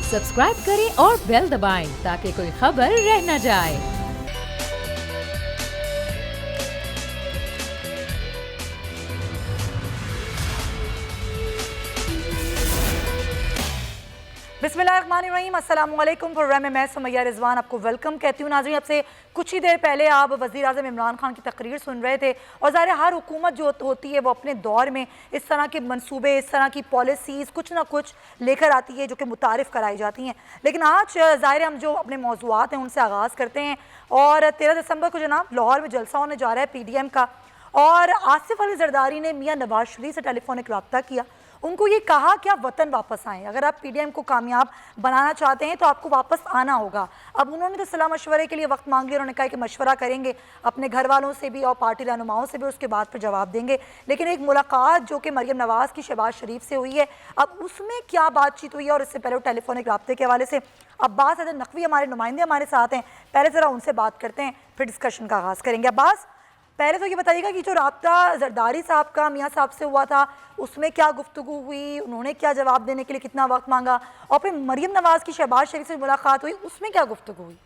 Subscribe करें और bell दबाएं ताकि कोई खबर रह न जाए। बिस्मिल्लाहिर्रहमानिर्रहीम, अस्सलाम वालेकुम। प्रोग्राम में मैं सुमैया रिजवान आपको वेलकम कहती हूँ। नाज़रीन, आपसे कुछ ही देर पहले आप वज़ीर आज़म इमरान खान की तकरीर सुन रहे थे और ज़ाहिर हर हुकूमत जो होती है वो अपने दौर में इस तरह के मंसूबे, इस तरह की पॉलिसीज़ कुछ ना कुछ लेकर आती है जो कि मुतारिफ़ कराई जाती हैं। लेकिन आज ज़ाहिर हम जो अपने मौज़ूआत हैं उनसे आगाज़ करते हैं और 13 दिसंबर को जनाब लाहौर में जलसा होने जा रहा है PDM का, और आसिफ अली जरदारी ने मियाँ नवाज शरीफ से टेलीफोनिक रब्ता किया। उनको ये कहा कि आप वतन वापस आएँ, अगर आप PDM को कामयाब बनाना चाहते हैं तो आपको वापस आना होगा। अब उन्होंने तो सलाह मशवरे के लिए वक्त मांग लिया, उन्होंने कहा कि मशवरा करेंगे अपने घर वालों से भी और पार्टी रहनुमाओं से भी, उसके बाद फिर जवाब देंगे। लेकिन एक मुलाकात जो कि मरियम नवाज़ की शहबाज शरीफ से हुई है, अब उसमें क्या बातचीत हुई है और इससे पहले टेलीफोनिक रब्ते के हवाले से अब्बास हैदर नकवी हमारे नुमाइंदे हमारे साथ हैं। पहले ज़रा उनसे बात करते हैं, फिर डिस्कशन का आगाज़ करेंगे। अब्बास, पहले तो ये बताइएगा कि जो राब्ता जरदारी साहब का मियाँ साहब से हुआ था उसमें क्या गुफ्तगू हुई, उन्होंने क्या जवाब देने के लिए कितना वक्त मांगा, और फिर मरियम नवाज की शहबाज शरीफ से मुलाकात हुई उसमें क्या गुफ्तगू हुई?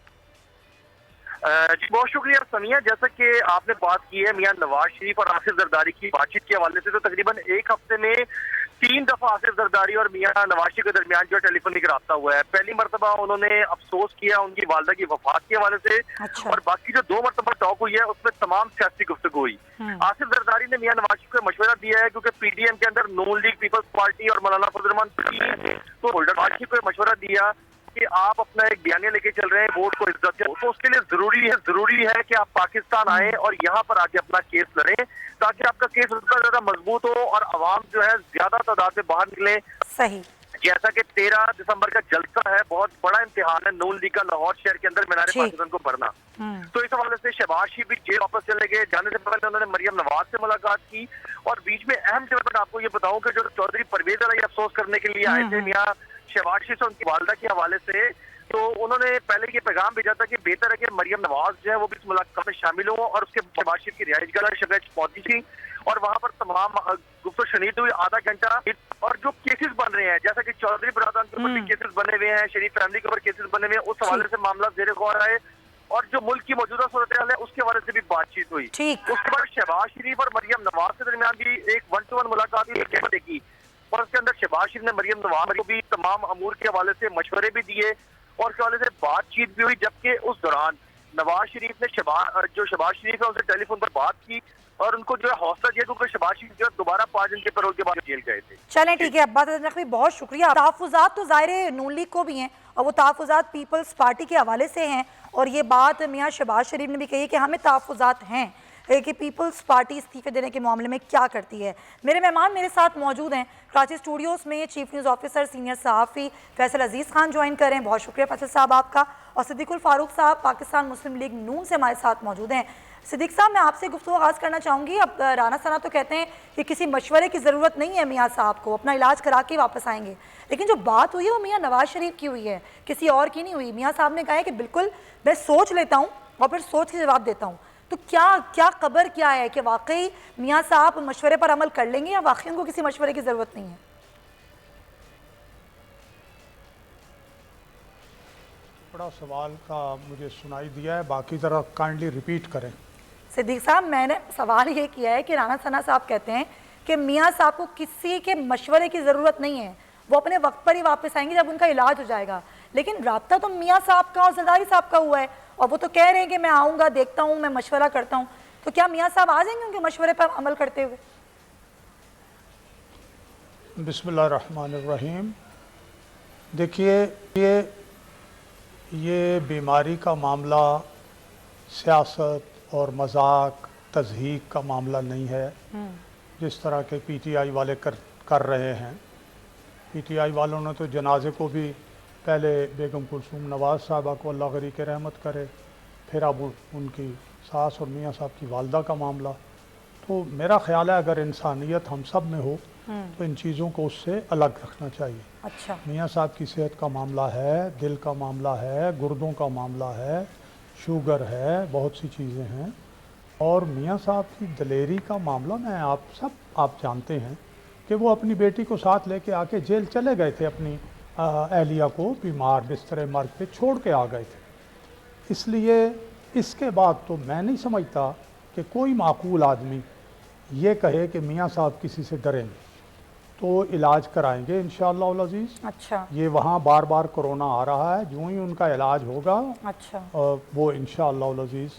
जी बहुत शुक्रिया समिया। जैसा कि आपने बात की है मियां नवाज शरीफ और आसिफ जरदारी की बातचीत के हवाले से, तो तकरीबन एक हफ्ते में 3 दफा आसिफ जरदारी और मियां नवाज शरीफ के दरमियान जो टेलीफोनिक रब्ता हुआ है। पहली मरतबा उन्होंने अफसोस किया उनकी वालदा की वफात के हवाले से। अच्छा। और बाकी जो 2 मरतबा टॉक हुई है उसमें तमाम सियासी गुफ्तगू हुई। आसिफ जरदारी ने मियां नवाज शरीफ को मशवरा दिया है क्योंकि PDM के अंदर नून लीग, पीपल्स पार्टी और मौलाना फजल रहमान तो नवाज शरीफ को मशवरा दिया कि आप अपना एक बयानिया लेके चल रहे हैं वोट को इज्जत दें, तो उसके लिए जरूरी है कि आप पाकिस्तान आए और यहाँ पर आके अपना केस लड़ें ताकि आपका केस उतना ज्यादा मजबूत हो और आवाम जो है ज्यादा तादाद में बाहर निकले। सही। जैसा कि 13 दिसंबर का जलसा है, बहुत बड़ा इम्तिहान है नून लीग का लाहौर शहर के अंदर मीनार पाकिस्तान को भरना। तो इस हवाले से शहबाज शरीफ भी जेल वापस चले गए। जाने से पहले उन्होंने मरियम नवाज से मुलाकात की और बीच में अहम जगह आपको ये बताऊं कि जो चौधरी परवेज अली अफसोस करने के लिए आए थे मियाँ शहबाज शरीफ से उनकी वालदा के हवाले से, तो उन्होंने पहले ये पैगाम भेजा था कि बेहतर है कि मरियम नवाज जो है वो भी इस मुलाकात में शामिल हो, और उसके शहबाज शरीफ की रिहाइश गाह शगज पहुंची थी और वहां पर तमाम गुफ्तगू शनीद हुई आधा घंटा। और जो केसेस बन रहे हैं जैसा कि चौधरी बरादरान के ऊपर केसेस बने हुए हैं, शरीफ फैमिली के ऊपर केसेस बने हुए हैं, उस हवाले से मामला जेर गौर आए और जो मुल्क की मौजूदा सूरत हाल है उसके हवाले से भी बातचीत हुई। उसके बाद शहबाज शरीफ और मरियम नवाज के दरमियान भी एक 1-to-1 मुलाकात हुई की और उसके अंदर शहबाज शरीफ ने मरियम नवाज को भी तमाम अमूर के हवाले से मशवरे भी दिए और उसके हवाले से बातचीत भी हुई। जबकि उस दौरान नवाज शरीफ ने जो शहबाज शरीफ है उनसे टेलीफोन पर बात की और उनको जो है हौसला दिया क्योंकि शहबाज शरीफ जो दोबारा 5 दिन के पैरोल के बाद जेल गए थे। चलें ठीक है अब्बास हैदर नकवी, बहुत शुक्रिया। तहफ़्फ़ुज़ात तो ज़ाहिर नून लीग को भी हैं और वो तहफ़्फ़ुज़ात पीपल्स पार्टी के हवाले से हैं, और ये बात मियाँ शहबाज शरीफ ने भी कही कि हमें तहफ़्फ़ुज़ात हैं कि पीपल्स पार्टी इस्तीफ़े देने के मामले में क्या करती है। मेरे मेहमान मेरे साथ मौजूद हैं कराची स्टूडियोज़ में, चीफ न्यूज़ ऑफिसर सीनियर सहाफ़ी फैसल अजीज़ खान ज्वाइन कर रहे हैं, बहुत शुक्रिया फैसल साहब आपका, और सिद्दीकुल फारूक साहब पाकिस्तान मुस्लिम लीग नून से हमारे साथ मौजूद हैं। सिद्दीक साहब, मैं आपसे गुफ्तगू आगाज़ करना चाहूँगी। अब राना सना तो कहते हैं कि किसी मशवरे की ज़रूरत नहीं है, मियाँ साहब को अपना इलाज करा के वापस आएंगे, लेकिन जो बात हुई है वो मियाँ नवाज शरीफ की हुई है, किसी और की नहीं हुई। मियाँ साहब ने कहा है कि बिल्कुल मैं सोच लेता हूँ और फिर सोच के जवाब देता हूँ। तो क्या खबर क्या है कि वाकई मियाँ साहब मशवरे पर अमल कर लेंगे या वाकई उनको किसी मशवरे की ज़रूरत नहीं है? बड़ा सवाल का मुझे सुनाई दिया है, बाकी ज़रा काइंडली रिपीट करें। सिद्दीक साहब, मैंने सवाल ये किया है कि राना सना साहब कहते हैं कि मियाँ साहब को किसी के मशवरे की ज़रूरत नहीं है, वो अपने वक्त पर ही वापस आएंगे जब उनका इलाज हो जाएगा। लेकिन रब्ता तो मियाँ साहब का और जरदारी साहब का हुआ है और वो तो कह रहे हैं कि मैं आऊँगा, देखता हूँ, मैं मशवरा करता हूँ। तो क्या मियाँ साहब आ जाएंगे उनके मशवरे पर अमल करते हुए? बिस्मिल्लाहिर्रहमानिर्रहीम। देखिए, ये बीमारी का मामला सियासत और मजाक तज़हीक का मामला नहीं है जिस तरह के PTI वाले कर रहे हैं। PTI वालों ने तो जनाजे को भी पहले बेगम कुलसूम नवाज साहबा को अल्लाह गरी के रहमत करे, फिर अब उनकी सास और मियाँ साहब की वालदा का मामला। तो मेरा ख्याल है अगर इंसानियत हम सब में हो तो इन चीज़ों को उससे अलग रखना चाहिए। अच्छा। मियाँ साहब की सेहत का मामला है, दिल का मामला है, गुर्दों का मामला है, शुगर है, बहुत सी चीज़ें हैं। और मियाँ साहब की दलेरी का मामला आप जानते हैं कि वो अपनी बेटी को साथ लेके आके जेल चले गए थे अपनी एहलिया को बीमार बिस्तर मर्ग पे छोड़ के आ गए थे। इसलिए इसके बाद तो मैं नहीं समझता कि कोई माकूल आदमी ये कहे कि मियाँ साहब किसी से डरेंगे, तो इलाज कराएंगे इंशाअल्लाह अज़ीज़। अच्छा ये वहाँ बार बार कोरोना आ रहा है, जो ही उनका इलाज होगा अच्छा वो इंशाअल्लाह अज़ीज़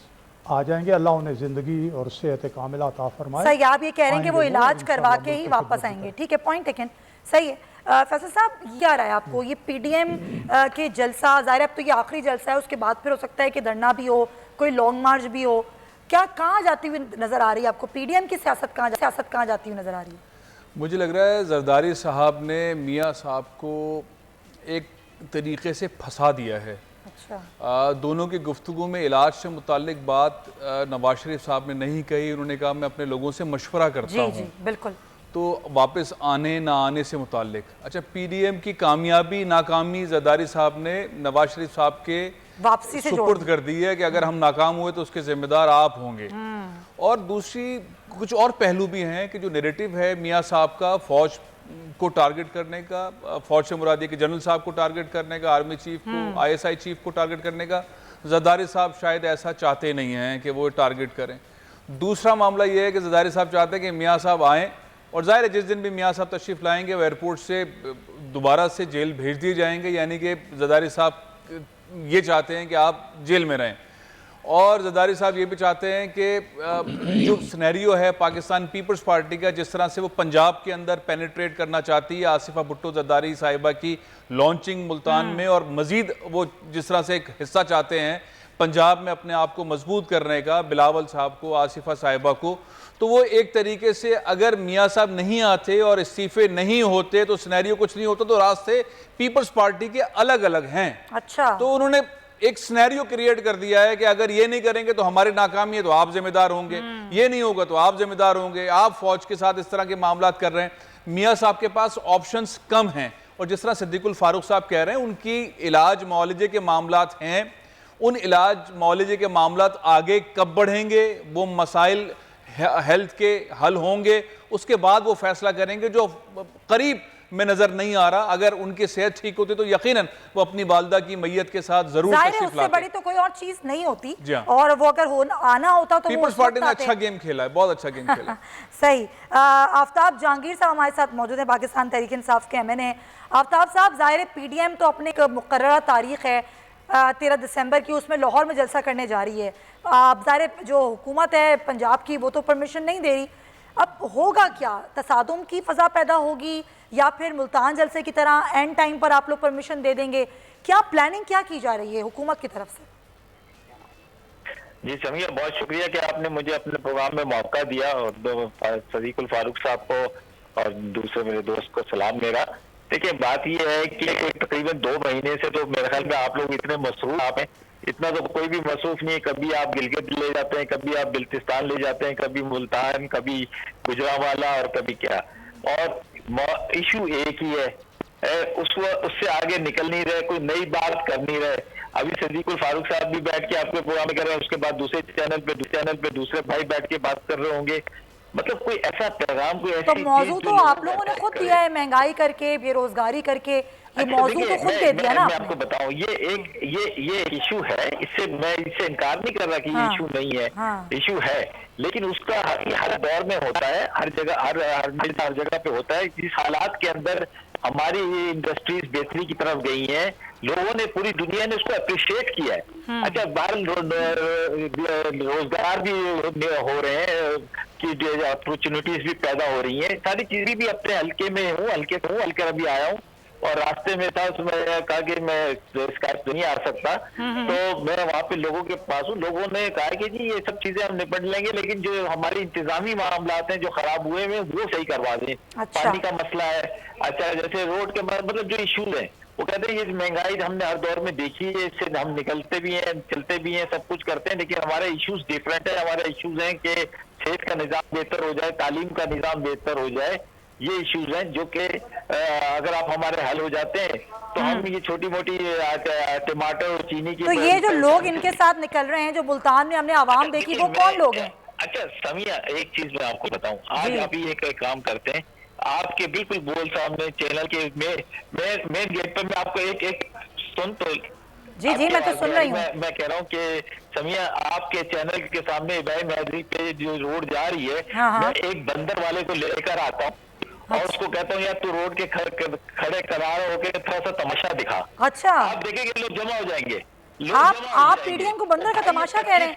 आ जाएंगे। अल्लाह उन्हें ज़िंदगी और सेहत कामिला अता फरमाए। सही, आप ये कह रहे हैं कि वो आएंगे इलाज करवा इंशाअल्लाह के ही मुल्क की वापस खिदमत आएंगे, करें। ठीक है, पॉइंट टेकन, सही है। फैसल साहब क्या रहा है आपको ये पीडीएम के जलसा, ज़ाहिर है अब तो ये आखिरी जलसा है, उसके बाद फिर हो सकता है कि धरना भी हो, कोई लॉन्ग मार्च भी हो, क्या कहाँ जाती हुई नज़र आ रही है आपको पीडीएम की सियासत कहाँ जाती हुई नज़र आ रही है? मुझे लग रहा है जरदारी साहब ने मियाँ साहब को एक तरीके से फंसा दिया है। अच्छा दोनों की गुफ्तगू में इलाज से मुताल्लिक बात नवाज शरीफ साहब ने नहीं कही। उन्होंने कहा मैं अपने लोगों से मशवरा करता जी हूँ, जी बिल्कुल। तो वापस आने ना आने से मुताल्लिक। अच्छा, पीडीएम की कामयाबी नाकामी जरदारी साहब ने नवाज शरीफ साहब के वापसी से सुपुर्द कर दी है कि अगर हम नाकाम हुए तो उसके जिम्मेदार आप होंगे। और दूसरी कुछ और पहलू भी हैं कि जो नैरेटिव है मियाँ साहब का फौज को टारगेट करने का, फौज से मुराद है कि जनरल साहब को टारगेट करने का, आर्मी चीफ को, आईएसआई चीफ को टारगेट करने का, जरदारी साहब शायद ऐसा चाहते नहीं हैं कि वो टारगेट करें। दूसरा मामला ये है कि जरदारी साहब चाहते हैं कि मियाँ साहब आएँ, और ज़ाहिर है जिस दिन भी मियाँ साहब तशरीफ़ लाएंगे वो एयरपोर्ट से दोबारा से जेल भेज दिए जाएंगे, यानी कि जरदारी साहब ये चाहते हैं कि आप जेल में रहें। और जरदारी साहब ये भी चाहते हैं कि जो सिनेरियो है पाकिस्तान पीपल्स पार्टी का, जिस तरह से वो पंजाब के अंदर पेनिट्रेट करना चाहती है, आसिफा भुट्टो जरदारी साहिबा की लॉन्चिंग मुल्तान में, और मज़ीद वो जिस तरह से एक हिस्सा चाहते हैं पंजाब में अपने आप को मजबूत करने का, बिलावल साहब को, आसिफा साहिबा को, तो वो एक तरीके से अगर मियाँ साहब नहीं आते और इस्तीफे नहीं होते तो सिनेरियो कुछ नहीं होता, तो रास्ते पीपल्स पार्टी के अलग अलग हैं। अच्छा, तो उन्होंने एक सिनेरियो क्रिएट कर दिया है कि अगर ये नहीं करेंगे तो हमारी नाकामी है तो आप जिम्मेदार होंगे, ये नहीं होगा तो आप जिम्मेदार होंगे, आप फौज के साथ इस तरह के मामलात कर रहे हैं। मियाँ साहब के पास ऑप्शंस कम हैं, और जिस तरह सिद्दीकुल फारूक साहब कह रहे हैं उनकी इलाज मौलजे के मामलात हैं, उन इलाज मौलजे के मामलात आगे कब बढ़ेंगे, वो मसाइल हेल्थ के हल होंगे, उसके बाद वो फैसला करेंगे, जो करीब में नजर नहीं आ रहा। अगर उनकी सेहत ठीक होती तो यकीनन वो अपनी वालदा की मैयत के साथ जरूर तशरीफ लाते। बड़ी तो कोई और चीज नहीं होती, हाँ। और वो अगर आना होता तो पीपल्स पार्टी ने अच्छा गेम खेला है, बहुत अच्छा गेम खेला। सही। आफ्ताब जहांगीर साहब हमारे साथ मौजूद है, पाकिस्तान तहरीक इंसाफ के एमएनए। आफ्ताब साहब, ज़ाहिर पीडीएम तो अपने मुकर्ररा तारीख है 13 दिसंबर की, उसमें लाहौर में जलसा करने जा रही है। अब ज़ाहिर जो हुकूमत है पंजाब की वो तो परमिशन नहीं दे रही, अब होगा क्या? तसादुम की फ़ज़ा पैदा होगी या फिर मुल्तान जलसे की तरह एंड टाइम पर आप लोग परमिशन दे देंगे? क्या प्लानिंग क्या की जा रही है हुकूमत की तरफ से? जी समीर, बहुत शुक्रिया कि आपने मुझे अपने प्रोग्राम में मौका दिया, और सदीकुल फारूक साहब को और दूसरे मेरे दोस्त को सलाम मेरा। देखिए, बात यह है कि तकरीबन 2 महीने से तो मेरे ख्याल में आप लोग इतने मसरूफ आप हैं, इतना तो कोई भी मसरूफ नहीं है। कभी आप गिलगित ले जाते हैं, कभी आप बिल्तिस्तान ले जाते हैं, कभी मुल्तान, कभी गुजरांवाला, और कभी क्या, और इशू एक ही है, उससे आगे निकल नहीं रहे, कोई नई बात कर नहीं रहे। अभी सदीकुल फारूक साहब भी बैठ के आपके प्रोग्राम में कर रहे हैं, उसके बाद दूसरे चैनल पे दूसरे भाई बैठ के बात कर रहे होंगे। मतलब कोई ऐसा पैगाम, कोई ऐसी तो मौजू तो आप लोगों ने खुद दिया है, महंगाई करके, बेरोजगारी करके, ये मौजू तो खुद दे दिया ना। मैं आपको बताऊं, ये इशू है, इससे मैं इससे इनकार नहीं कर रहा कि ये इशू नहीं है, इशू है, लेकिन उसका हर दौर में होता है, हर जगह पे होता है। जिस हालात के अंदर हमारी इंडस्ट्रीज बेहतरी की तरफ गई हैं, लोगों ने, पूरी दुनिया ने उसको अप्रिशिएट किया है। अच्छा, रोजगार भी हो रहे हैं, कि अपॉर्चुनिटीज भी पैदा हो रही हैं, सारी चीजें भी अपने हल्के में हूँ, हल्के अभी आया हूँ, और रास्ते में था तो मैं कहा कि मैं स्काइप नहीं आ सकता, तो मैं वहाँ पे लोगों के पास हूँ। लोगों ने कहा कि जी ये सब चीजें हम निपट लेंगे, लेकिन जो हमारी इंतजामी मामलात हैं जो खराब हुए हैं वो सही करवा दें। अच्छा। पानी का मसला है, अच्छा जैसे रोड के मतलब जो इशूज हैं, वो कहते हैं ये महंगाई हमने हर दौर में देखी है, इससे हम निकलते भी हैं, चलते भी हैं, सब कुछ करते हैं, लेकिन हमारे इश्यूज डिफरेंट है। हमारे इश्यूज हैं कि सेहत का निज़ाम बेहतर हो जाए, तालीम का निज़ाम बेहतर हो जाए, ये इश्यूज हैं जो कि अगर आप हमारे हल हो जाते हैं तो हम ये छोटी मोटी टमाटर और चीनी की। तो ये जो लोग इनके साथ निकल रहे हैं, जो मुल्तान में हमने आवाम देखी, वो कौन लोग हैं? अच्छा समिया, एक चीज मैं आपको बताऊं, आज आप ये काम करते हैं, आपके बिल्कुल बोल सामने चैनल के मेन गेट पर मैं आपको एक सुन तो जी जी, मैं तो सुन रही हूँ। मैं कह रहा हूँ कि समिया आपके चैनल के सामने इब्राहिम मैदरी पे जो रोड जा रही है, हाँ। मैं एक बंदर वाले को लेकर आता हूँ और उसको कहता हूँ यार तू रोड के खड़े करार होके थोड़ा सा तमाशा दिखा। अच्छा, आप देखेंगे लोग जमा हो जाएंगे। आप पीडीएम को बंदर का तमाशा कह रहे हैं?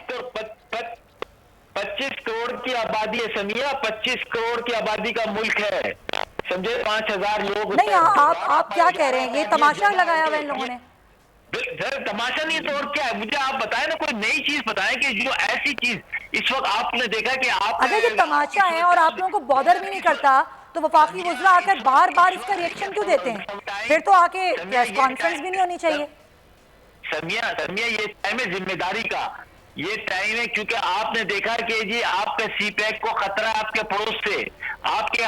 25 करोड़ की आबादी है समिया, 25 करोड़ की आबादी का मुल्क है, समझे? 5000 लोग नहीं, आप क्या कह रहे हैं? ये तमाशा लगाया हुआ इन लोगों ने? सर तमाशा नहीं तो और क्या है? मुझे आप बताएं ना, कोई नई चीज बताएं कि जो ऐसी चीज इस वक्त आपने देखा कि आप अगर ये तमाशा है और आप लोगों को बॉदर भी नहीं करता तो वफाकी वज़रा आकर बार बार इसका रिएक्शन क्यों देते हैं? फिर तो आके प्रेस कॉन्फ्रेंस भी नहीं होनी चाहिए। समिया ये टाइम है जिम्मेदारी का, ये टाइम है क्योंकि आपने देखा कि जी आपके सीपैक को खतरा है आपके पड़ोस से, आपके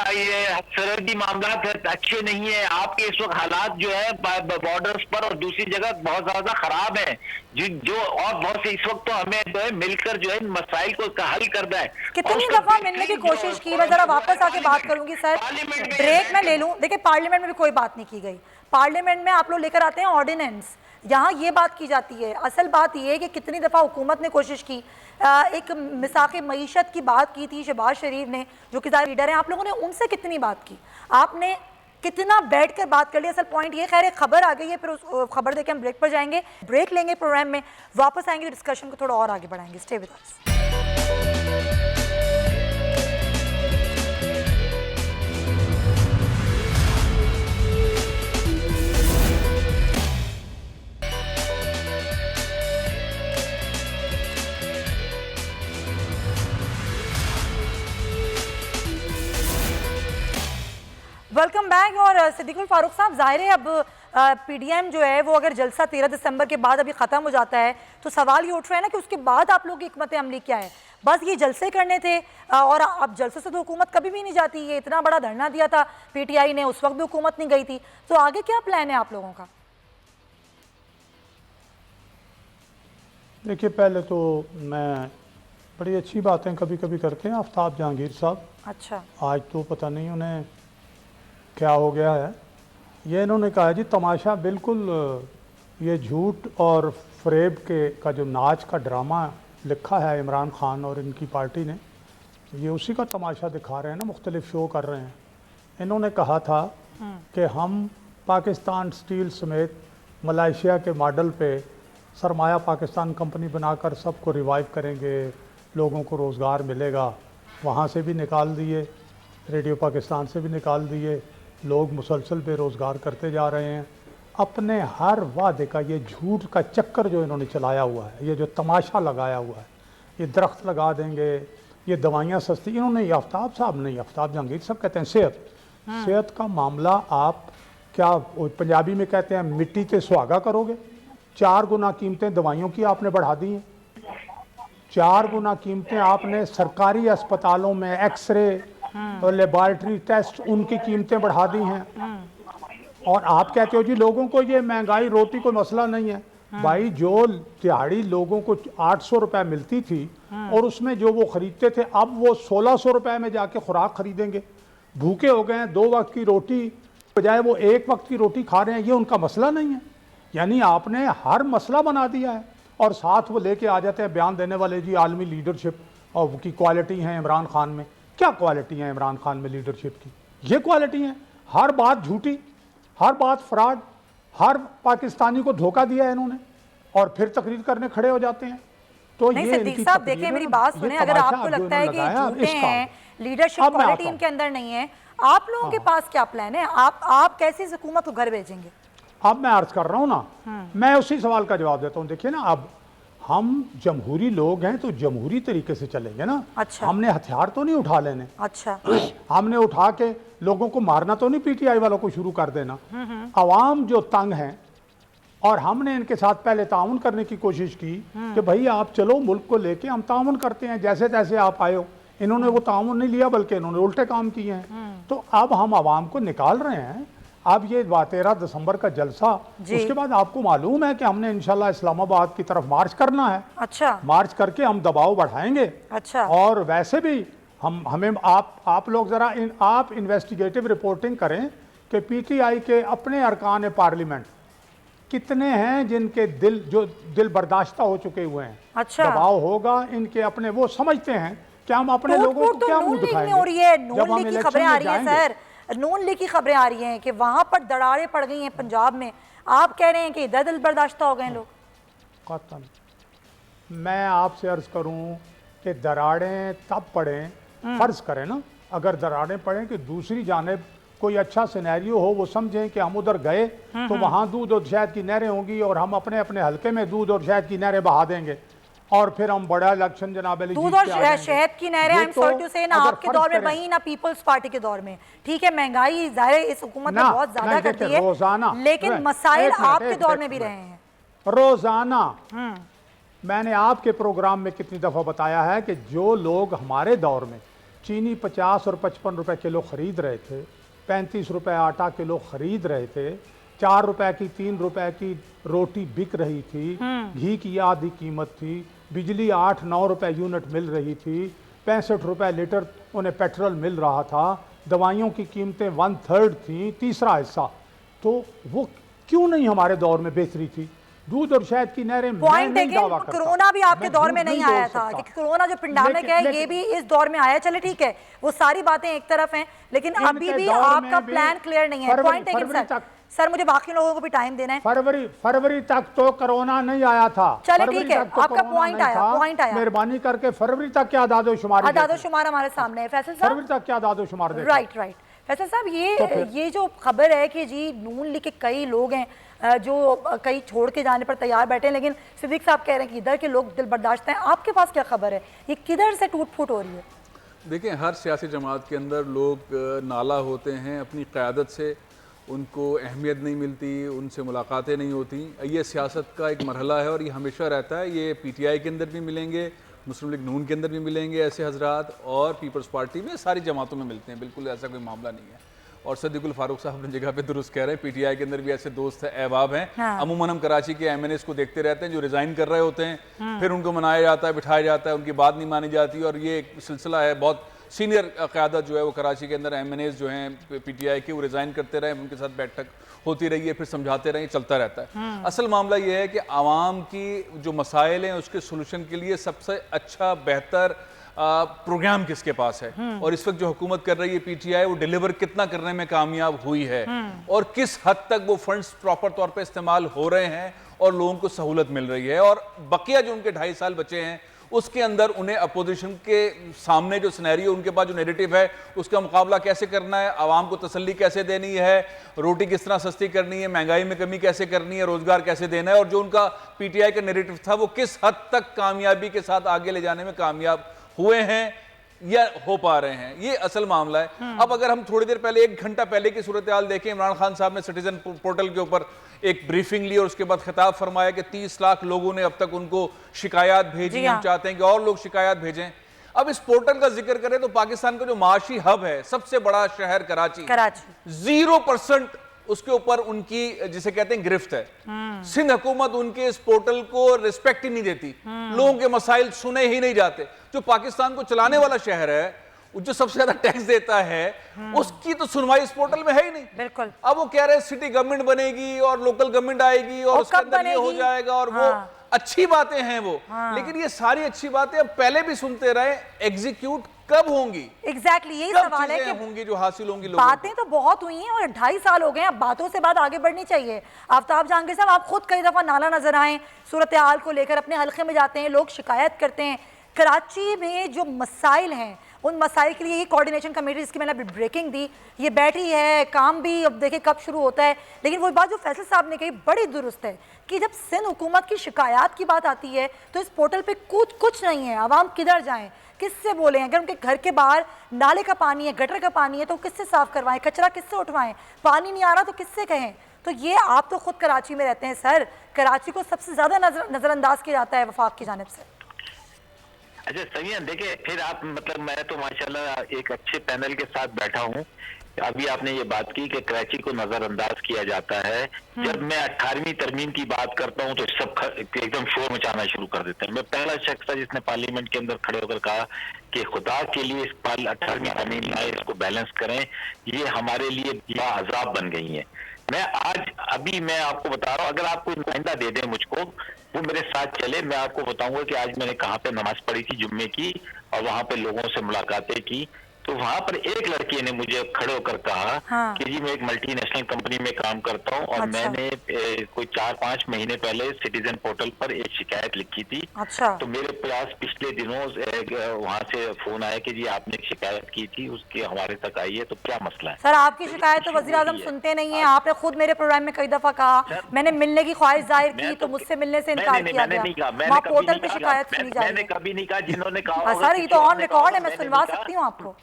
सरहदी मामला अच्छे नहीं है, आपके इस वक्त हालात जो है बॉर्डर्स पर और दूसरी जगह बहुत ज्यादा खराब है, जो और बहुत से इस वक्त तो हमें जो है मिलकर जो है इन मसाइल को हल करना है। कितनी दफा मिलने की कोशिश की, मैं जरा वापस आके बात करूंगी सर, ब्रेक में ले लूं। देखिए पार्लियामेंट में भी कोई बात नहीं की गई, पार्लियामेंट में आप लोग लेकर आते हैं ऑर्डिनेंस, यहाँ ये बात की जाती है। असल बात ये है कि कितनी दफ़ा हुकूमत ने कोशिश की, एक मिसाक़े मईशत की बात की थी शहबाज शरीफ ने जो कि लीडर हैं, आप लोगों ने उनसे कितनी बात की, आपने कितना बैठ कर बात कर ली? असल पॉइंट ये, खैर खबर आ गई है, फिर उस खबर देके हम ब्रेक पर जाएंगे, ब्रेक लेंगे प्रोग्राम में, वापस आएंगे डिस्कशन को थोड़ा और आगे बढ़ाएंगे। Stay with us. Welcome back. और सिद्दीकुल फारूक साहब, जाहिर है अब पीडीएम जो है वो अगर जलसा 13 दिसंबर के बाद अभी ख़त्म हो जाता है तो सवाल ये उठ रहा है ना कि उसके बाद आप लोगों की हिकमत अमली क्या है? बस ये जलसे करने थे और अब जलसे से तो हुकूमत कभी भी नहीं जाती। ये इतना बड़ा धरना दिया था पीटीआई ने, उस वक्त भी हुकूमत नहीं गई थी, तो आगे क्या प्लान है आप लोगों का? देखिए पहले तो मैं, बड़ी अच्छी बातें कभी कभी करते हैं आफ्ताब जहांगीर साहब। अच्छा, आज तो पता नहीं उन्हें क्या हो गया है। ये इन्होंने कहा जी तमाशा, बिल्कुल ये झूठ और फरेब के का जो नाच का ड्रामा लिखा है इमरान खान और इनकी पार्टी ने, ये उसी का तमाशा दिखा रहे हैं ना, मुख्तलिफ शो कर रहे हैं। इन्होंने कहा था कि हम पाकिस्तान स्टील समेत मलेशिया के मॉडल पे सरमाया पाकिस्तान कंपनी बनाकर सबको रिवाइव करेंगे, लोगों को रोज़गार मिलेगा। वहाँ से भी निकाल दिए, रेडियो पाकिस्तान से भी निकाल दिए, लोग मुसलसल बेरोज़गार करते जा रहे हैं। अपने हर वादे का ये झूठ का चक्कर जो इन्होंने चलाया हुआ है, ये जो तमाशा लगाया हुआ है, ये दरख्त लगा देंगे, ये दवाइयाँ सस्ती, इन्होंने आफ्ताब साहब नहीं, आफ्ताब जहांगीर साहब कहते हैं सेहत का मामला आप क्या पंजाबी में कहते हैं मिट्टी से सुहागा करोगे? 4 गुना कीमतें दवाइयों की आपने बढ़ा दी हैं, 4 गुना कीमतें आपने सरकारी अस्पतालों में एक्सरे और लेबॉरेटरी टेस्ट उनकी कीमतें बढ़ा दी हैं। और आप कहते हो जी लोगों को ये महंगाई रोटी कोई मसला नहीं है। भाई जो दिहाड़ी लोगों को 800 रुपए मिलती थी और उसमें जो वो खरीदते थे, अब वो 1600 रुपए में जाके खुराक खरीदेंगे। भूखे हो गए हैं, 2 वक्त की रोटी बजाय वो 1 वक्त की रोटी खा रहे हैं, ये उनका मसला नहीं है। यानी आपने हर मसला बना दिया है और साथ वो लेके आ जाते हैं बयान देने वाले जी आलमी लीडरशिप और की क्वालिटी है इमरान खान में। क्या क्वालिटी है इमरान खान में लीडरशिप की? ये क्वालिटी है, हर बात झूठी, हर बात फ्रॉड, हर पाकिस्तानी को धोखा दिया है इन्होंने और फिर तकरीर करने खड़े हो जाते हैं। तो नहीं ये सिद्दीक साहब देखिए मेरी बात सुने, अगर आपको लगता है कि झूठे हैं, लीडरशिप क्वालिटी इनके अंदर नहीं है, आप लोगों के पास क्या प्लान है? आप कैसे इस हुकूमत को घर भेजेंगे? अब मैं अर्ज कर रहा हूँ ना, मैं उसी सवाल का जवाब देता हूँ। देखिए ना, अब हम जमहूरी लोग हैं तो जमहूरी तरीके से चलेंगे ना। अच्छा। हमने हथियार तो नहीं उठा लेने। अच्छा। हमने उठा के लोगों को मारना तो नहीं पीटीआई वालों को शुरू कर देना। अवाम जो तंग हैं और हमने इनके साथ पहले ताउन करने की कोशिश की कि भाई आप चलो मुल्क को लेके हम ताउन करते हैं, जैसे तैसे आप आए हो। इन्होंने वो ताउन नहीं लिया बल्कि इन्होंने उल्टे काम किए हैं। तो अब हम अवाम को निकाल रहे हैं। अब ये 13 दिसंबर का जलसा, उसके बाद आपको मालूम है कि हमने इंशाल्लाह इस्लामाबाद की तरफ मार्च करना है। अच्छा। मार्च करके हम दबाव बढ़ाएंगे। अच्छा। और वैसे भी हमें आप लोग ज़रा आप इन्वेस्टिगेटिव रिपोर्टिंग करें कि पीटीआई के अपने अरकान पार्लियामेंट कितने हैं जिनके दिल बर्दाश्ता हो चुके हुए हैं। अच्छा। दबाव होगा इनके अपने, वो समझते हैं कि हम अपने लोगों को क्या मुंह दिखाएंगे। हो रही है, जब नून हम लीग की इलेक्शन खबरें आ में रही हैं जाएंगे। सर, नून लीग की खबरें आ रही हैं कि वहां पर दरारें पड़ गई हैं पंजाब में। आप कह रहे हैं कि इधर दिल बर्दाश्ता हो गए लोग। कतन मैं आपसे अर्ज करूं कि दरारें तब पड़ें, फर्ज करें ना, अगर दरारें पड़ें कि दूसरी जानिब कोई अच्छा सिनेरियो हो, वो समझें कि हम उधर गए तो वहां दूध और शहद की नहरें होंगी और हम अपने अपने हलके में दूध और शहद की नहरें बहा देंगे और फिर हम बड़ा इलेक्शन जनाब अली दूध और शहद की नहरें, आई एम सॉरी टू से, ना आपके दौर में बही ना पीपल्स पार्टी के दौर में। ठीक है, महंगाई जाहिर इस हुकूमत में बहुत ज्यादा करती है, रोजाना, लेकिन मसाइल आपके दौर में भी रहे हैं रोजाना। मैंने आपके प्रोग्राम में कितनी दफा बताया है कि जो लोग हमारे दौर में चीनी 50 और 55 रुपए किलो खरीद रहे थे, 35 रुपए आटा किलो खरीद रहे थे, 4 रुपए की 3 रुपए की रोटी बिक रही थी, घी की आधी कीमत थी, बिजली 8-9 रुपए यूनिट मिल रही थी, 65 रुपए लीटर उन्हें पेट्रोल मिल रहा था, दवाइयों की कीमतें 1/3 थी, तीसरा हिस्सा। तो वो क्यों नहीं हमारे दौर में बेहतरी थी? दूध और शहद की नहरें। पॉइंट अगेन, कोरोना भी आपके दौर में नहीं आया था, क्योंकि कोरोना जो पेंडेमिक है ये भी इस दौर में आया। चले ठीक है, वो सारी बातें एक तरफ हैं, लेकिन अभी भी आपका प्लान क्लियर नहीं है। पॉइंट अगेन सर, मुझे बाकी लोगों को भी टाइम देना है। फरवरी तक तो कोरोना नहीं आया था। चले ठीक है, आपका पॉइंट आया। मेहरबानी करके फरवरी तक क्या आदादोशुमार हमारे सामने है। फैसल साहब, फरवरी तक क्या आदादोशुमार? राइट। फैसल साहब, ये जो खबर है कि जी नून लीग के कई लोग हैं जो कई छोड़ के जाने पर तैयार बैठे हैं, लेकिन सिद्दीक साहब कह रहे हैं कि इधर के लोग दिल बर्दाश्त हैं। आपके पास क्या खबर है, ये किधर से टूट फूट हो रही है? देखें, हर सियासी जमात के अंदर लोग नाला होते हैं अपनी क़यादत से, उनको अहमियत नहीं मिलती, उनसे मुलाकातें नहीं होती। ये सियासत का एक मरहला है और ये हमेशा रहता है। ये पीटीआई के अंदर भी मिलेंगे, मुस्लिम लीग नून के अंदर भी मिलेंगे ऐसे हजरात, और पीपल्स पार्टी में सारी जमातों में मिलते हैं। बिल्कुल ऐसा कोई मामला नहीं है। और सदीकुल फारूक साहब अपनी जगह पे दुरुस्त कह रहे हैं, पीटीआई के अंदर भी ऐसे दोस्त है, अहबाब हैं। हाँ। अमूमन हम कराची के एमएनएस को देखते रहते हैं जो रिज़ाइन कर रहे होते हैं, फिर उनको मनाया जाता है, बिठाया जाता है, उनकी बात नहीं मानी जाती, और ये एक सिलसिला है। बहुत सीनियर क़यादत जो है वो कराची के अंदर एमएनएस जो हैं पीटीआई के, वो रिज़ाइन करते रहे, उनके साथ बैठक होती रही है, फिर समझाते रहे, चलता रहता है। असल मामला ये है कि आवाम की जो मसाइल हैं उसके सोल्यूशन के लिए सबसे अच्छा बेहतर प्रोग्राम किसके पास है, और इस वक्त जो हुकूमत कर रही है पीटीआई, वो डिलीवर कितना करने में कामयाब हुई है, और किस हद तक वो फंड्स प्रॉपर तौर पे इस्तेमाल हो रहे हैं और लोगों को सहूलत मिल रही है। और बकिया जो उनके 2.5 साल बचे हैं उसके अंदर उन्हें अपोजिशन के सामने जो सिनेरियो, उनके पास जो नैरेटिव है, उसका मुकाबला कैसे करना है, आवाम को तसल्ली कैसे देनी है, रोटी किस तरह सस्ती करनी है, महंगाई में कमी कैसे करनी है, रोजगार कैसे देना है, और जो उनका पीटीआई का नैरेटिव था वो किस हद तक कामयाबी के साथ आगे ले जाने में कामयाब हुए हैं या हो पा रहे हैं, ये असल मामला है। अब अगर हम थोड़ी देर पहले, 1 घंटा पहले की सूरत हाल देखें, इमरान खान साहब ने सिटीजन पोर्टल के ऊपर एक ब्रीफिंग ली और उसके बाद खिताब फरमाया कि 30 लाख लोगों ने अब तक उनको शिकायत भेजी, हम चाहते हैं कि और लोग शिकायत भेजें। अब इस पोर्टल का जिक्र करें तो पाकिस्तान का जो माशी हब है, सबसे बड़ा शहर कराची, 0% उसके ऊपर उनकी जिसे कहते हैं गिरफ्त है। सिंध हुकूमत उनके इस पोर्टल को रिस्पेक्ट ही नहीं देती, लोगों के मसाइल सुने ही नहीं जाते। जो पाकिस्तान को चलाने वाला शहर है, जो सबसे ज्यादा टैक्स देता है, उसकी तो सुनवाई इस पोर्टल में है ही नहीं। बिल्कुल। अब वो कह रहे हैं सिटी गवर्नमेंट बनेगी और लोकल गवर्नमेंट आएगी और उसके अंदर ये हो जाएगा, और वो अच्छी बातें हैं वो, लेकिन ये सारी अच्छी बातें अब पहले भी सुनते रहे, एग्जीक्यूट कब होंगी? एग्जैक्टली यही सवाल है कि होंगी जो हासिल होंगी। बातें तो बहुत हुई हैं और 2.5 साल हो गए हैं, अब बातों से बात आगे बढ़नी चाहिए। आफ्ताब जहांगीर साहब, आप खुद कई दफा नाला नजर आए, सूरत हाल को लेकर अपने हल्के में जाते हैं, लोग शिकायत करते हैं। कराची में जो मसाइल हैं, उन मसाइल के लिए ही कोऑर्डिनेशन कमेटी, जिसकी मैंने अभी ब्रेकिंग दी, ये बैठी है, काम भी अब देखें कब शुरू होता है। लेकिन वो बात जो फैसल साहब ने कही बड़ी दुरुस्त है कि जब सिंध हुकूमत की शिकायत की बात आती है तो इस पोर्टल पे कुछ नहीं है। आवाम किधर जाएं, किससे बोलें? अगर उनके घर के बाहर नाले का पानी है, गटर का पानी है, तो किससे साफ करवाएं? कचरा किससे उठवाएं? पानी नहीं आ रहा तो किससे कहें? तो ये आप तो खुद कराची में रहते हैं सर, कराची को सबसे ज्यादा नजरअंदाज किया जाता है वफाक की जानिब से। अच्छा समीन, देखिए फिर आप मतलब मैं तो माशाल्लाह एक अच्छे पैनल के साथ बैठा हूँ। अभी आपने ये बात की कि कराची को नजरअंदाज किया जाता है। जब मैं 18वीं तरमीम की बात करता हूँ तो सब एकदम शोर मचाना शुरू कर देते हैं। मैं पहला शख्स था जिसने पार्लियामेंट के अंदर खड़े होकर कहा कि खुदा के लिए इस पल 18वीं आमीन लाए, इसको बैलेंस करें, ये हमारे लिए बड़ा अजाब बन गई है। मैं आज अभी मैं आपको बता रहा हूँ, अगर आप कोई नुमाइंदा दे दें मुझको, वो मेरे साथ चले, मैं आपको बताऊंगा कि आज मैंने कहाँ पे नमाज पढ़ी थी जुम्मे की और वहां पे लोगों से मुलाकातें की। तो वहां पर एक लड़की ने मुझे खड़े होकर कहा हाँ। कि जी मैं एक मल्टीनेशनल कंपनी में काम करता हूं और अच्छा। मैंने कोई 4-5 महीने पहले सिटीजन पोर्टल पर एक शिकायत लिखी थी। अच्छा। तो मेरे पास पिछले दिनों वहां से फोन आया कि जी आपने एक शिकायत की थी, उसके हमारे तक आई है, तो क्या मसला है? सर आपकी शिकायत तो वज़ीर आज़म सुनते नहीं है। आपने खुद मेरे प्रोग्राम में कई दफा कहा मैंने मिलने की ख्वाहिश जाहिर की तो मुझसे मिलने से इनकार किया गया। वहाँ पोर्टल पे शिकायत सुनी जा रही है। मैंने कभी नहीं कहा, जिन्होंने कहा सर ये तो ऑन रिकॉर्ड है, मैं सुनवा सकती हूँ आपको।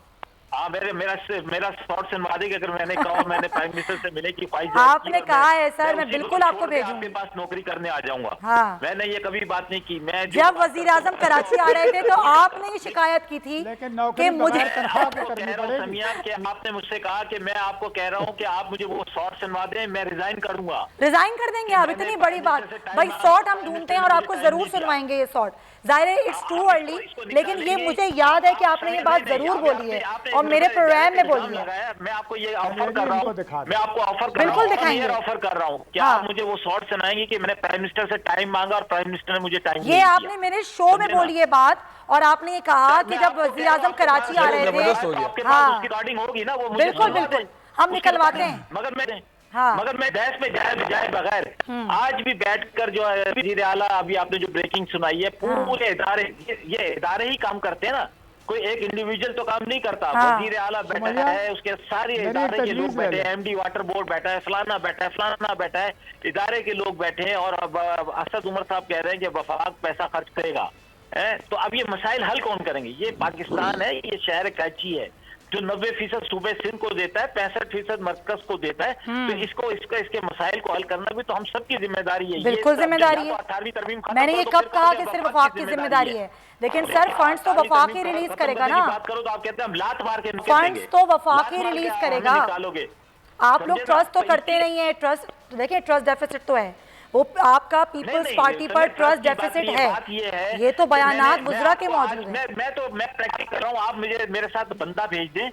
हाँ, मेरा शॉर्ट सुनवा देगी अगर मैंने कहा मैंने प्राइम मिनिस्टर से मिलने की ख्वाहिश आपने कहा है सर, मैं बिल्कुल आपको भेजूंगी, आपके पास नौकरी करने आ जाऊंगा। हाँ। मैंने ये कभी बात नहीं की। मैं जब वजीर आजम कराची आ रहे थे तो आपने ये शिकायत की थी कि मुझे समिया कि आपने मुझसे कहा कि मैं आपको कह रहा हूँ कि आप मुझे वो शॉर्ट सुनवा दें, मैं रिजाइन करूंगा। रिजाइन कर देंगे आप? इतनी बड़ी बात भाई, शॉर्ट हम ढूंढते हैं और आपको जरूर सुनवाएंगे ये शॉर्ट। जाहिर है इट्स टू अर्ली, लेकिन ये मुझे याद है कि आपने ये बात जरूर बोली है और मेरे प्रोग्राम में बोली है। मैं आपको ये ऑफर कर रहा हूँ, मैं आपको ऑफर कर बिल्कुल दिखाएंगे, ऑफर कर रहा हूँ। क्या आप मुझे वो शॉर्ट सुनाएंगे कि मैंने प्राइम मिनिस्टर से टाइम मांगा और प्राइम मिनिस्टर ने मुझे टाइम ये आपने मेरे शो में बोली है बात, और आपने ये कहा कि जब वजीर आजम कराची आ रहे थे। हाँ रिकॉर्डिंग होगी ना, वो बिल्कुल बिल्कुल हम निकलवाते हैं। मगर मैं बहस में जाए बगैर आज भी बैठकर जो है वज़ीर आला, अभी आपने जो ब्रेकिंग सुनाई है, पूरे इदारे ये इदारे ही काम करते हैं ना, कोई एक इंडिविजुअल तो काम नहीं करता। वज़ीर आला बैठा है, उसके सारे इदारे के लोग बैठे हैं, MD वाटर बोर्ड बैठा है, फलाना बैठा है, फलाना बैठा है, इदारे के लोग बैठे हैं। और अब असद उमर साहब कह रहे हैं कि वफाक पैसा खर्च करेगा। तो अब ये मसाइल हल कौन करेंगे? ये पाकिस्तान है, ये शहर कराची है जो 90% सूबे सिंध को देता है, 65% मरकज को देता है। तो इसके मसाइल को हल करना भी तो हम सबकी जिम्मेदारी है। बिल्कुल जिम्मेदारी है। 18वीं तरमीम मैंने ये कब कहा कि सिर्फ वफाक की जिम्मेदारी है? लेकिन सर फंड्स तो वफाक ही रिलीज करेगा ना। बात करो तो आप कहते हैं हम लात मार के फंड्स तो वफाक ही रिलीज करेगा। आप लोग ट्रस्ट तो करते नहीं है। ट्रस्ट देखिए, ट्रस्ट डेफिसिट तो है, वो आपका पीपल्स पार्टी पर ट्रस्ट डेफिसिट है। ये तो बयानात गुजरा के मौजूद हैं। मैं प्रैक्टिस कर रहा हूँ, आप मेरे साथ बंदा भेज दें।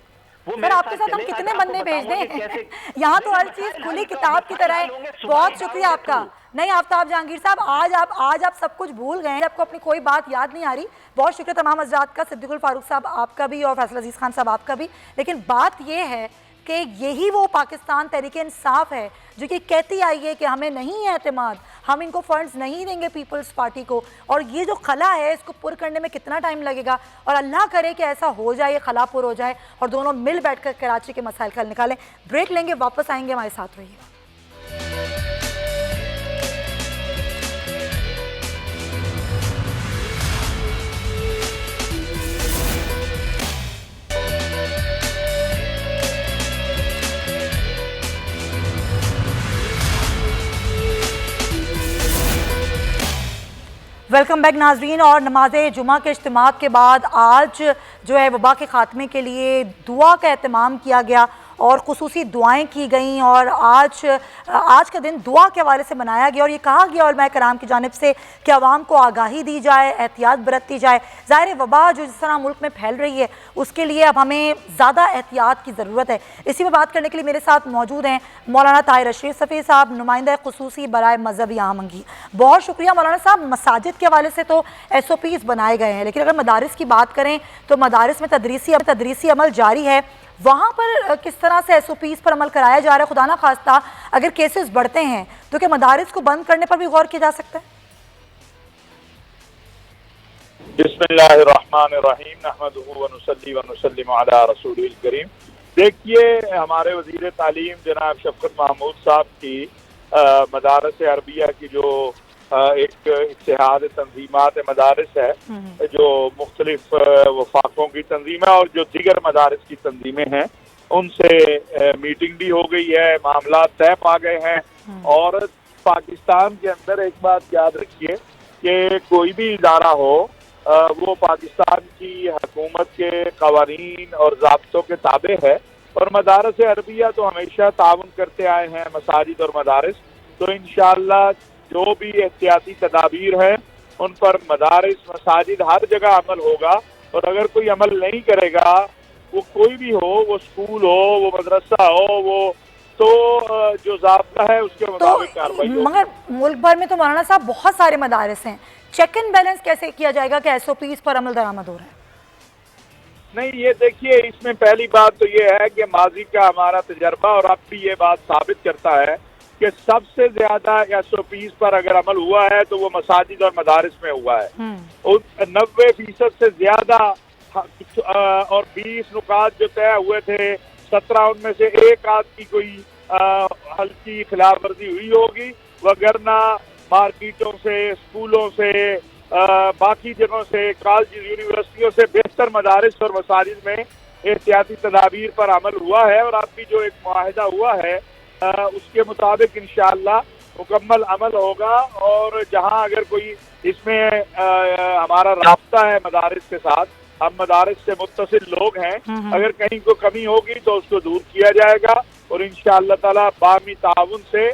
सर आपके साथ हम कितने बंदे भेज दें? यहाँ तो हर चीज खुली किताब की तरह है। बहुत शुक्रिया आपका। नहीं आफ्ताब जहांगीर साहब, आज आप सब कुछ भूल गए हैं, आपको अपनी कोई बात याद नहीं आ रही। बहुत शुक्रिया तमाम हज़रात का, सिद्दीकुल फारूक साहब आपका भी और फैसल अजीज़ खान साहब आपका भी। लेकिन बात यह है कि यही वो पाकिस्तान तहरीक इंसाफ है जो कि कहती आई है कि हमें नहीं है एतमाद, हम इनको फंड्स नहीं देंगे पीपल्स पार्टी को, और ये जो खला है इसको पुर करने में कितना टाइम लगेगा। और अल्लाह करे कि ऐसा हो जाए, खला पुर हो जाए और दोनों मिल बैठकर कराची के मसाइल का हल निकालें। ब्रेक लेंगे, वापस आएंगे, हमारे साथ रहिएगा। वेलकम बैक नाजरीन। और नमाज जुमा के इज्तिमा के बाद आज जो है वबा के ख़ात्मे के लिए दुआ का एहतमाम किया गया और खुसूसी दुआएं की गई। और आज का दिन दुआ के हवाले से मनाया गया और ये कहा गया उलमा कराम की जानिब से कि आवाम को आगाही दी जाए, एहतियात बरती जाए। ज़ाहिर वबा जो जिस तरह मुल्क में फैल रही है उसके लिए अब हमें ज़्यादा एहतियात की ज़रूरत है। इसी में बात करने के लिए मेरे साथ मौजूद हैं मौलाना ताहिर अशरफ सफ़ी साहब, नुमाइंदा खुसूसी बराए मजहब आमंगी। बहुत शुक्रिया मौलाना साहब। मसाजिद के हवाले से तो SOPs बनाए गए हैं, लेकिन अगर मदारिस की बात करें तो मदारिस में तदरीसी अमल जारी है। वहाँ पर किस तरह से SOPs पर अमल कराया जा रहा है? खुदा ना खास्ता अगर केसेस बढ़ते हैं तो क्या मदारिस को बंद करने पर भी गौर किया जा सकता है? बिस्मिल्लाहिर्रहमानिर्रहीम, नहमदुहु व नुसल्ली व नुसल्लिमु अला रसूलिल करीम। देखिए, हमारे वज़ीर तालीम जनाब शफकत महमूद साहब की मदारस अरबिया की जो एक इत्तेहाद तंजीमात मदारिस है, जो मुख्तलिफ वफाकों की तंजीमें और जो दीगर मदारिस की तंजीमें हैं, उनसे मीटिंग भी हो गई है, मामला तय पा गए हैं। और पाकिस्तान के अंदर एक बात याद रखिए कि कोई भी इदारा हो वो पाकिस्तान की हुकूमत के कवानीन और ज़ाब्तों के ताबे है। और मदारस अरबिया तो हमेशा ताउन करते आए हैं मसाजिद और मदारिस। तो इंशाअल्लाह जो भी एहतियाती तदाबीर हैं उन पर मदारिस मसाजिद हर जगह अमल होगा। और अगर कोई अमल नहीं करेगा, वो कोई भी हो, वो स्कूल हो, वो मदरसा हो, वो तो जो ज़ाब्ता है उसके मुताबिक कार्रवाई होगी। मगर मुल्क भर में तो मौलाना साहब बहुत सारे मदारिस हैं, चेक एंड बैलेंस कैसे किया जाएगा कि SOPs पर अमल दरामद हो रहा है? नहीं, ये देखिए, इसमें पहली बात तो ये है कि माजी का हमारा तजर्बा और अब भी ये बात साबित करता है कि सबसे ज्यादा SOPs पर अगर अमल हुआ है तो वो मसाजिद और मदारिस में हुआ है। 90% से ज्यादा और 20 नुकात जो तय हुए थे, 17 उनमें से एक आध की कोई हल्की खिलाफ वर्जी हुई होगी, वगरना मार्केटों से, स्कूलों से, बाकी जगहों से, कॉलेज यूनिवर्सिटियों से बेहतर मदारिस और मसाजिद में एहतियाती तदाबीर पर अमल हुआ है। और अभी जो एक मुआहिदा हुआ है उसके मुताबिक इंशाअल्लाह मुकम्मल अमल होगा। और जहां अगर कोई इसमें हमारा राब्ता है मदारिस के साथ, हम मदारिस से मुत्तसिल लोग हैं, अगर कहीं को कमी होगी तो उसको दूर किया जाएगा और इंशाअल्लाह ताला बामी ताउन से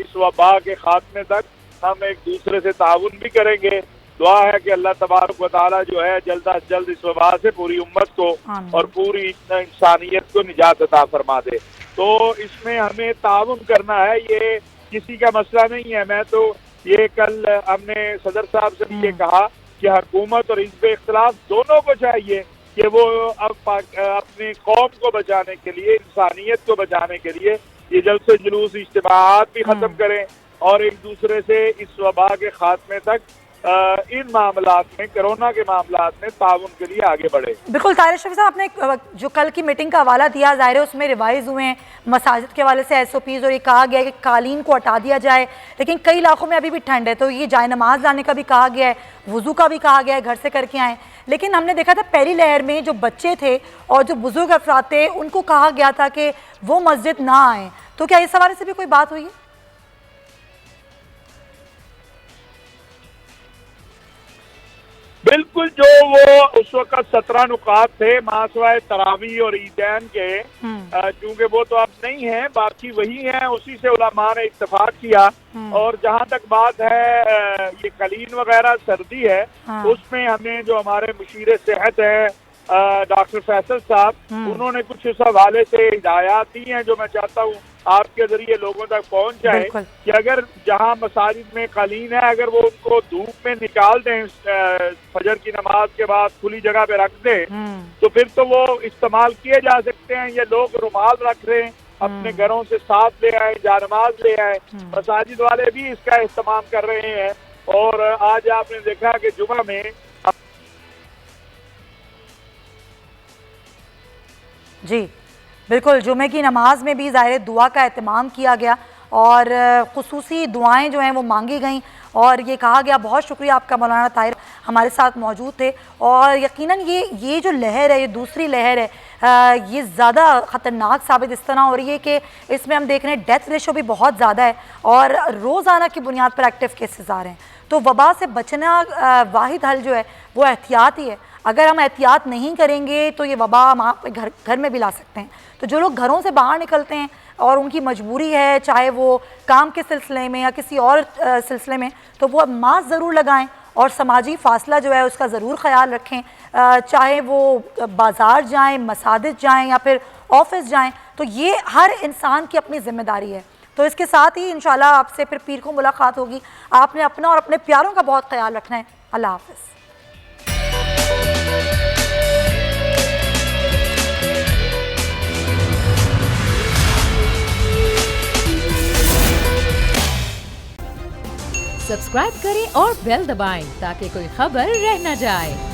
इस वबा के खात्मे तक हम एक दूसरे से ताउन भी करेंगे। दुआ है कि अल्लाह तबारक व तआला जो है जल्द अज जल्द इस वबा से पूरी उम्मत को और पूरी इंसानियत को निजात अता फरमा दे। तो इसमें हमें ताउन करना है, ये किसी का मसला नहीं है। मैं तो ये कल हमने सदर साहब से भी ये कहा कि हुकूमत और हिज़्ब इख्तिलाफ दोनों को चाहिए कि वो अब अपनी कौम को बचाने के लिए, इंसानियत को बचाने के लिए ये जलसे जुलूस इज्तिमाआत भी खत्म करें और एक दूसरे से इस वबा के खात्मे तक इन मामलात में, कोरोना के मामलात में ताउन के लिए आगे बढ़े। बिल्कुल तारिक शफी साहब, आपने जो कल की मीटिंग का हवाला दिया, ज़ाहिर है उसमें रिवाइज हुए हैं मसाजिद के हवाले से SOPs और ये कहा गया है कि कालीन को हटा दिया जाए, लेकिन कई इलाकों में अभी भी ठंड है तो ये जाए नमाज लाने का भी कहा गया है, वुज़ू का भी कहा गया है, घर से करके आएँ। लेकिन हमने देखा था पहली लहर में जो बच्चे थे और जो बुजुर्ग अफराद थे उनको कहा गया था कि वो मस्जिद ना आएँ, तो क्या इस हवाले से भी कोई बात हुई है? बिल्कुल, जो वो उस वक्त 17 नुकात थे मासवाए तरावी और ईदैन के, चूंकि वो तो अब नहीं है, बाकी वही हैं, उसी से उलमा ने इत्तेफाक किया। और जहां तक बात है ये कलीन वगैरह सर्दी है, उसमें हमें जो हमारे मुशीर सेहत है डॉक्टर फैसल साहब, उन्होंने कुछ इस हवाले से हिदायत दी हैं जो मैं चाहता हूँ आपके जरिए लोगों तक पहुंच जाए कि अगर जहां मसाजिद में कालीन है, अगर वो उनको धूप में निकाल दें फजर की नमाज के बाद, खुली जगह पे रख दें, तो फिर तो वो इस्तेमाल किए जा सकते हैं। ये लोग रुमाल रख रहे हैं, अपने घरों से साथ ले आए, जानमाज ले आए, मसाजिद वाले भी इसका इस्तेमाल कर रहे हैं। और आज आपने देखा कि जुमा में जी बिल्कुल, जुमे की नमाज में भी ज़ाहिर दुआ का एहतमाम किया गया और खुसूसी दुआएं जो हैं वो मांगी गईं और ये कहा गया, बहुत शुक्रिया आपका मौलाना ताहिर हमारे साथ मौजूद थे। और यकीनन ये जो लहर है, ये दूसरी लहर है, ये ज़्यादा ख़तरनाक साबित इस तरह हो रही है कि इसमें हम देख रहे हैं डेथ रेशो भी बहुत ज़्यादा है और रोज़ाना की बुनियाद पर एक्टिव केसेस आ रहे हैं। तो वबा से बचना वाहिद हल जो है वो एहतियात ही है। अगर हम एहतियात नहीं करेंगे तो ये वबा हम आप घर में भी ला सकते हैं। तो जो लोग घरों से बाहर निकलते हैं और उनकी मजबूरी है, चाहे वो काम के सिलसिले में या किसी और सिलसिले में, तो वो मास्क ज़रूर लगाएं और समाजी फासला जो है उसका ज़रूर ख्याल रखें। चाहे वो बाज़ार जाएं, मसाजिद जाएं या फिर ऑफिस जाएं, तो ये हर इंसान की अपनी ज़िम्मेदारी है। तो इसके साथ ही इंशाल्लाह आपसे फिर पीर को मुलाकात होगी। आपने अपना और अपने प्यारों का बहुत ख्याल रखना है। अल्लाह हाफ़िज़। सब्सक्राइब करें और बेल दबाएं ताकि कोई खबर रह न जाए।